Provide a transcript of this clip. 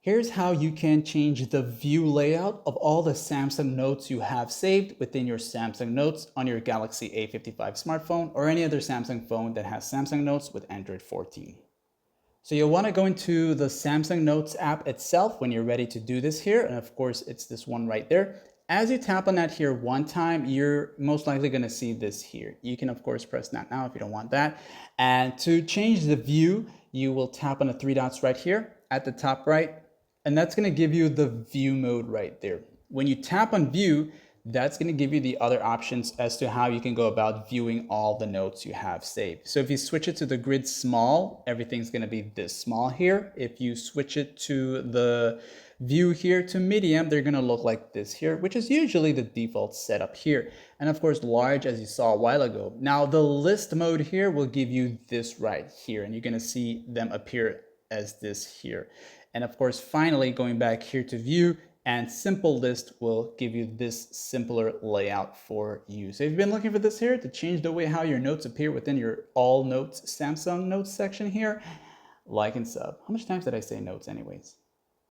Here's how you can change the view layout of all the Samsung Notes you have saved within your Samsung Notes on your Galaxy A55 smartphone or any other Samsung phone that has Samsung Notes with Android 14. So you'll want to go into the Samsung Notes app itself when you're ready to do this here. And of course, it's this one right there. As you tap on that here one time, you're most likely going to see this here. You can, of course, press that now if you don't want that. And to change the view, you will tap on the three dots right here at the top right. And that's going to give you the view mode right there. When you tap on view, that's going to give you the other options as to how you can go about viewing all the notes you have saved. So if you switch it to the grid small, everything's going to be this small here. If you switch it to the view here to medium, they're going to look like this here, which is usually the default setup here. And of course, large, as you saw a while ago. Now the list mode here will give you this right here, and you're going to see them appear as this here. And of course, finally, going back here to view, and simple list will give you this simpler layout for you. So if you've been looking for this here to change the way how your notes appear within your all notes Samsung Notes section here, like and sub. How much times did I say notes anyways?